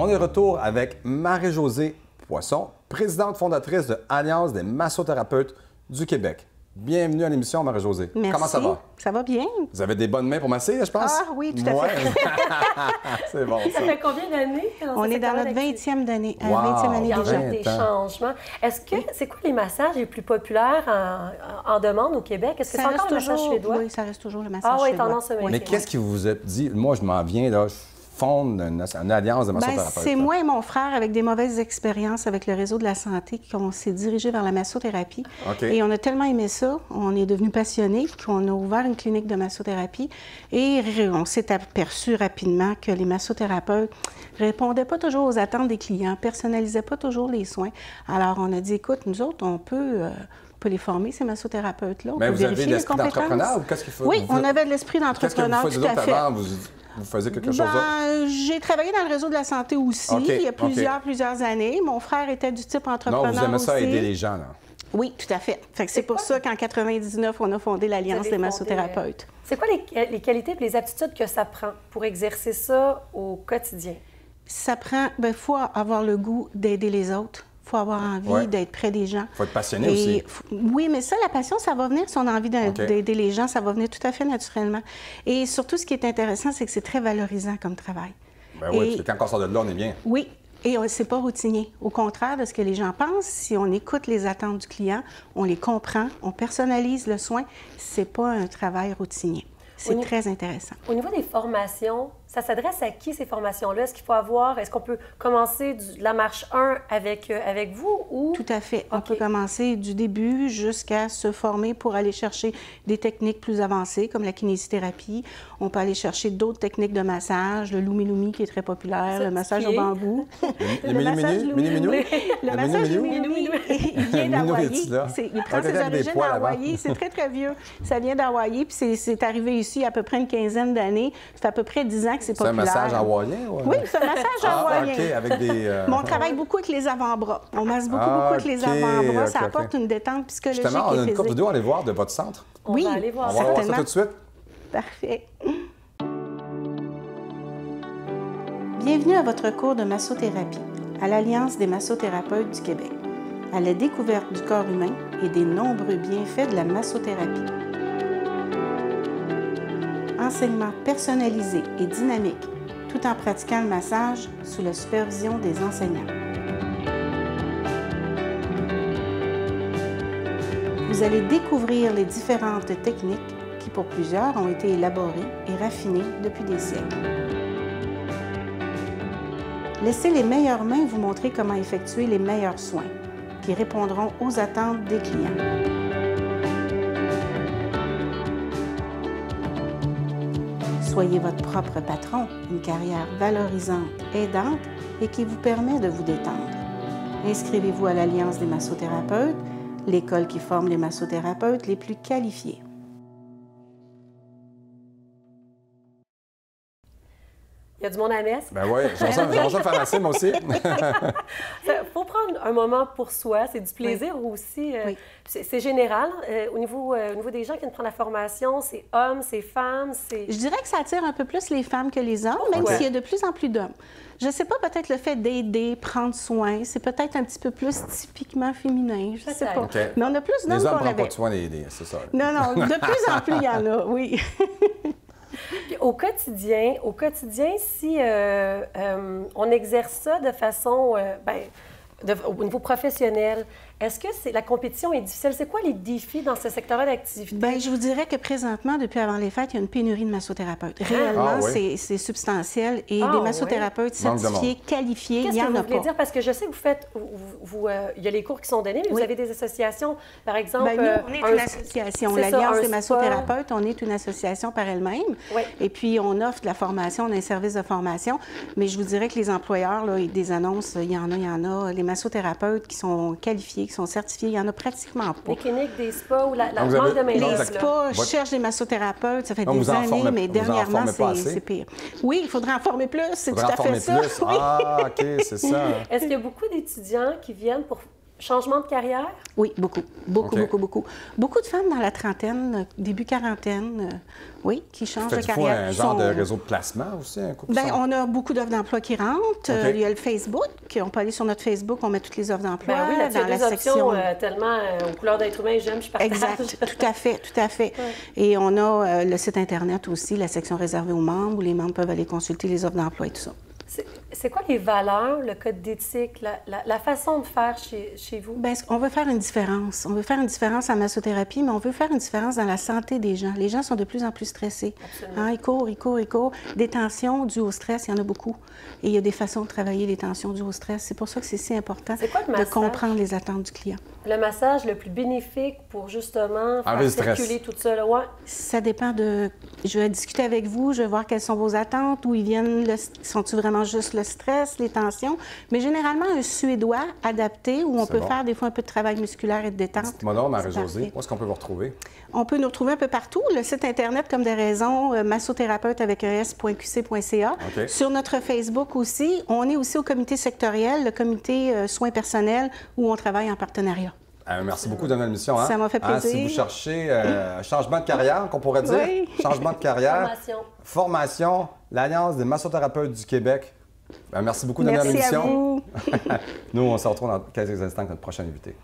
On est de retour avec Marie-Josée Poisson, présidente fondatrice de Alliance des massothérapeutes du Québec. Bienvenue à l'émission, Marie-Josée. Merci. Comment ça va? Ça va bien. Vous avez des bonnes mains pour masser, je pense? Ah oui, tout à fait. C'est bon, ça. Ça fait combien d'années? On est dans notre 20e année. Wow. 20e année Il y a déjà. des changements. Est-ce que c'est quoi les massages les plus populaires en demande au Québec? Est-ce que c'est encore le massage suédois? Oui, ça reste toujours le massage Ah oui, suédois. tendance à Mais qu'est-ce qui vous a dit? Moi, je m'en viens, là, je fonde une alliance de massothérapeutes. C'est moi et mon frère, avec des mauvaises expériences avec le réseau de la santé, qu'on s'est dirigé vers la massothérapie. OK. Et on a tellement aimé ça, on est devenus passionnés, qu'on a ouvert une clinique de massothérapie. Et on s'est aperçu rapidement que les massothérapeutes répondaient pas toujours aux attentes des clients, personnalisaient pas toujours les soins. Alors, on a dit, écoute, nous autres, on peut les former, ces massothérapeutes-là. Mais peut vous avez vérifier les l'esprit compétences. d'entrepreneur ou qu'est-ce qu'il faut? Oui, on avait de l'esprit Qu'est-ce que vous d'entrepreneur, faisiez tout à d'autre fait. avant? Vous faisiez quelque chose d'autre? J'ai travaillé dans le réseau de la santé aussi, OK, il y a OK. plusieurs années. Mon frère était du type entrepreneur Non, vous aimez ça aussi. aider les gens, là. Oui, tout à fait. C'est pour ça qu'en 99, on a fondé l'Alliance des massothérapeutes. C'est quoi les qualités et les aptitudes que ça prend pour exercer ça au quotidien? Ça prend, faut avoir le goût d'aider les autres. Il faut avoir envie Ouais. d'être près des gens. Il faut être passionné aussi. Oui, mais ça, la passion, ça va venir si on a envie OK. d'aider les gens, ça va venir tout à fait naturellement. Et surtout, ce qui est intéressant, c'est que c'est très valorisant comme travail. Ben oui, Et- parce que quand on sort de là, on est bien. Oui, et c'est pas routinier. Au contraire de ce que les gens pensent, si on écoute les attentes du client, on les comprend, on personnalise le soin, c'est pas un travail routinier. C'est Oui. très intéressant. Au niveau des formations, ça s'adresse à qui ces formations-là? Est-ce qu'on peut commencer de la marche 1 avec vous ou... Tout à fait. On OK. peut commencer du début jusqu'à se former pour aller chercher des techniques plus avancées, comme la kinésithérapie. On peut aller chercher d'autres techniques de massage, le lumi-lumi qui est très populaire, Ça, le massage qui au est? bambou. Les Le massage mini-minou? Lumi-Lumi. Le Le massage mini-minou? Lumi-Lumi, il vient Minou d'Hawaï. est-il là? Il prend Ok, ses avec des origines poils avant. d'Hawaï. C'est très, très vieux. Ça vient d'Hawaï, puis c'est arrivé ici il y a à peu près une quinzaine d'années. Ça fait à peu près 10 ans que c'est C'est un populaire. massage hawaïen? Ouais. Oui, c'est un massage hawaïen. OK, avec des... Mais on travaille beaucoup avec les avant-bras. On masse beaucoup, Ah, beaucoup avec les OK, avant-bras. Ça OK, apporte OK. une détente psychologique Justement, on a et une physique. courte vidéo à aller voir de votre centre. On Oui, va aller On voir va ça. voir ça Certainement. tout de suite. Parfait. Bienvenue à votre cours de massothérapie à l'Alliance des massothérapeutes du Québec, à la découverte du corps humain et des nombreux bienfaits de la massothérapie. Enseignement personnalisé et dynamique, tout en pratiquant le massage sous la supervision des enseignants. Vous allez découvrir les différentes techniques qui, pour plusieurs, ont été élaborées et raffinées depuis des siècles. Laissez les meilleures mains vous montrer comment effectuer les meilleurs soins qui répondront aux attentes des clients. Soyez votre propre patron, une carrière valorisante, aidante et qui vous permet de vous détendre. Inscrivez-vous à l'Alliance des massothérapeutes, l'école qui forme les massothérapeutes les plus qualifiés. Il y a du monde à la messe. Ben oui, j'aimerais ça me faire masser, moi aussi. Il faut prendre un moment pour soi. C'est du plaisir aussi. Oui. C'est général. Au niveau des gens qui viennent prendre la formation, c'est hommes, c'est femmes, c'est... Je dirais que ça attire un peu plus les femmes que les hommes, même Ouais. s'il y a de plus en plus d'hommes. Je ne sais pas, peut-être le fait d'aider, prendre soin, c'est peut-être un petit peu plus typiquement féminin, je ne sais pas. Peut-être. OK. Mais on a plus d'hommes Les hommes ne qu'on prennent pas avait. de soin c'est ça. Non, non, de plus en plus, il y en a, oui. Puis au quotidien, si on exerce ça de façon, au niveau professionnel, est-ce que la compétition est difficile? C'est quoi les défis dans ce secteur d'activité? Bien, je vous dirais que présentement, depuis avant les fêtes, il y a une pénurie de massothérapeutes. Réellement, Ah, oui. c'est substantiel et Ah, des massothérapeutes Manque de certifiés, monde. qualifiés, il Qu'est-ce n'y que en vous a voulez pas. dire? Parce que je sais que vous faites, il y a les cours qui sont donnés, mais vous Oui. avez des associations, par exemple... Bien, nous, on est une association. c'est ça, L'Alliance un des spa. massothérapeutes, on est une association par elle-même. Oui. Et puis, on offre de la formation, on a un service de formation. Mais je vous dirais que les employeurs, là, des annonces, il y en a. Les massothérapeutes qui sont qualifiés, qui sont certifiés, il n'y en a pratiquement pas. Les cliniques, des spas ou la Donc, vous manque de avez- Les Donc, main-d'œuvre. là. spas Votre- cherchent des massothérapeutes, ça fait Donc, des vous en années, formez- mais vous en dernièrement, formez pas assez? c'est pire. Oui, il faudrait en former plus, c'est tout Faudrait à en former fait ça. plus. Oui. Ah, OK, c'est ça. Est-ce qu'il y a beaucoup d'étudiants qui viennent pour Changement de carrière? Oui, beaucoup. Beaucoup, OK. beaucoup, beaucoup. Beaucoup de femmes dans la trentaine, début quarantaine, oui, qui changent de Faites-vous carrière. un genre de réseau de placement aussi, un coup de Bien, sang? on a beaucoup d'offres d'emploi qui rentrent. OK. Il y a le Facebook. On peut aller sur notre Facebook, on met toutes les offres d'emploi Ben oui, là-dessus, dans il y a la deux section. options tellement aux couleurs d'être humain, j'aime, je partage. Exact, tout à fait, tout à fait. Et on a le site Internet aussi, la section réservée aux membres, où les membres peuvent aller consulter les offres d'emploi et tout ça. C'est quoi les valeurs, le code d'éthique, la façon de faire chez vous? Bien, on veut faire une différence. On veut faire une différence en massothérapie, mais on veut faire une différence dans la santé des gens. Les gens sont de plus en plus stressés. Hein, ils courent, ils courent, ils courent. Des tensions dues au stress, il y en a beaucoup. Et il y a des façons de travailler les tensions dues au stress. C'est pour ça que c'est si important C'est quoi le de massage? comprendre les attentes du client. Le massage le plus bénéfique pour justement Enlever le faire stress. circuler tout ça, là, ouais. Ça dépend de... Je vais discuter avec vous, je vais voir quelles sont vos attentes, où ils viennent, sont-ils vraiment juste le stress, les tensions. Mais généralement, un Suédois adapté, où on C'est peut bon. faire des fois un peu de travail musculaire et de détente. Dites-moi donc, c'est Marie-Josée, parfait. où est-ce qu'on peut vous retrouver? On peut nous retrouver un peu partout. Le site Internet, comme des raisons, massothérapeute avec un s.qc.ca. OK. Sur notre Facebook aussi. On est aussi au comité sectoriel, le comité soins personnels, où on travaille en partenariat. Merci beaucoup de notre émission. Hein? Ça m'a fait Hein, si plaisir. vous cherchez un changement de carrière, qu'on pourrait dire, Oui. changement de carrière, Formation. l'Alliance des massothérapeutes du Québec. Merci beaucoup de notre Merci à émission. vous. Nous, on se retrouve dans quelques instants avec notre prochain invité.